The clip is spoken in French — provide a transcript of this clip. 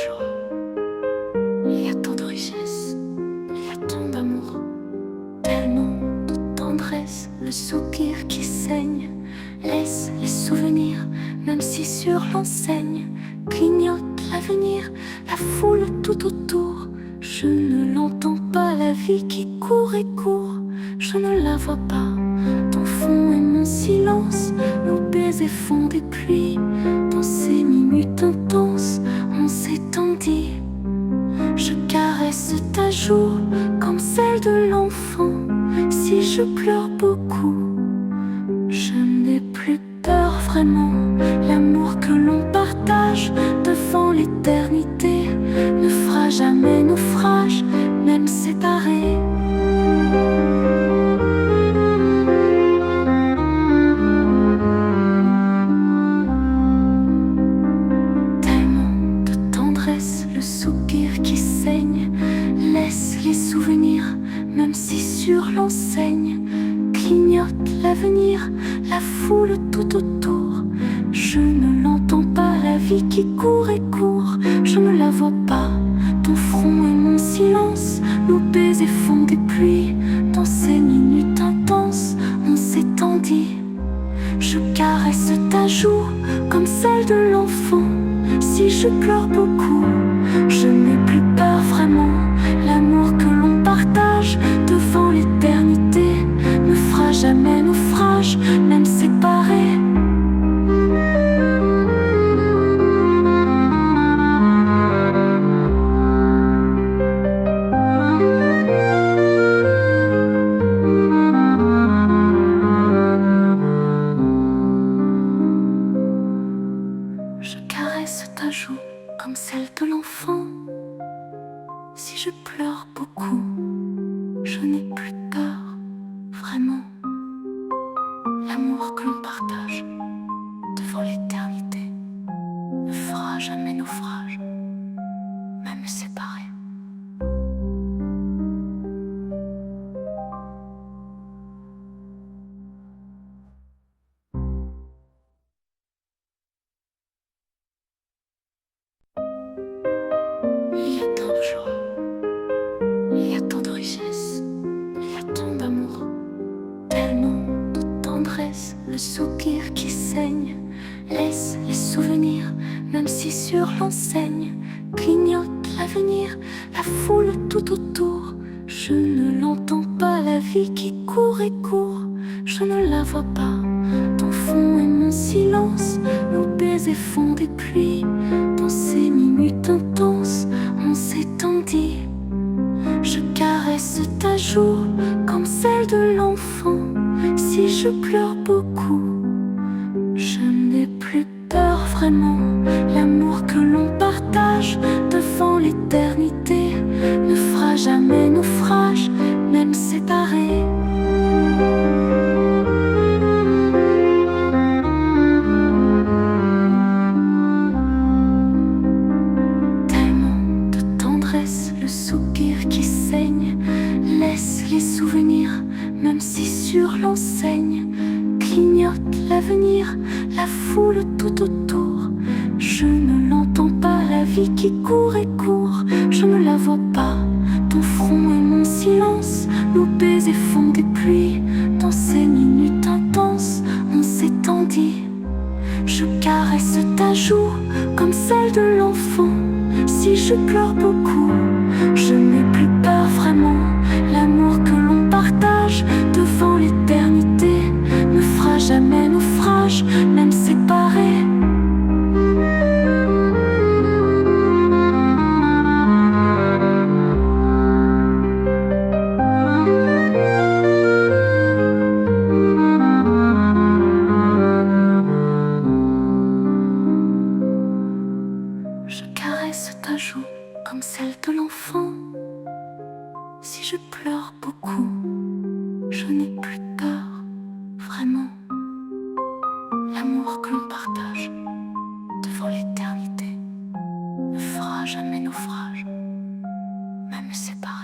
joie, il y a tant de richesse, il y a tant d'amour, tellement de tendresse. Le soupir qui saigne laisse les souvenirs, même si sur l'enseigne clignote l'avenir. La foule tout autour, je ne l'entends pas. La vie qui court et court, je ne la vois pas. Ton fond et mon silence, nos baisers font des pluies. Dans ces minutes intenses, on s'étendit. Je caresse ta joue comme celle de l'enfant. Si je pleure beaucoup, je n'ai plus peur vraiment. L'amour que l'on partage devant l'éternité ne fera jamais naufrage, même séparés. Le soupir qui saigne laisse les souvenirs, même si sur l'enseigne clignote l'avenir. La foule tout autour, je ne l'entends pas. La vie qui court et court, je ne la vois pas. Ton front et mon silence, nos baisers font des pluies. Dans ces minutes intenses, on s'étendit. Je caresse ta joue comme celle de l'enfant. Si je pleure beaucoup, je n'ai plus peur vraiment. L'amour que l'on partage devant l'éternité ne fera jamais naufrage, même séparés. Je caresse ta joue comme celle de l'enfant. Si je pleure beaucoup, je n'ai plus peur, vraiment. L'amour que l'on partage devant l'éternité ne fera jamais naufrage, même séparés. Il y a tant de joie, il y a tant de richesse, il y a tant d'amour, tellement de tendresse. Le soupir qui saigne laisse les souvenirs, même si sur l'enseigne clignote l'avenir. La foule tout autour, je ne l'entends pas. La vie qui court et court, je ne la vois pas. Ton fond et mon silence, nos baisers font des pluies. Dans ces minutes intenses, on s'étendit. Je caresse ta joue comme celle de l'enfant. Si je pleure beaucoup, je n'ai plus peur vraiment. L'amour que l'on partage devant l'éternité ne fera jamais naufrage, même séparés. Le soupir qui saigne laisse les souvenirs, même si sur l'enseigne clignote l'avenir. La foule tout autour, je ne l'entends pas. La vie qui court et court, je ne la vois pas. Ton front et mon silence, nos baisers font des pluies. Dans ces minutes intenses, on s'étendit. Je caresse ta joue comme celle de l'enfant. Si je pleure beaucoup, je n'ai plus peur vraiment. L'amour que l'on partage devant l'éternité ne fera jamais naufrage, même séparés. Je caresse ta joue comme celle de l'enfant. Si je pleure beaucoup, je n'ai plus peur, vraiment. L'amour que l'on partage devant l'éternité ne fera jamais naufrage, même séparés.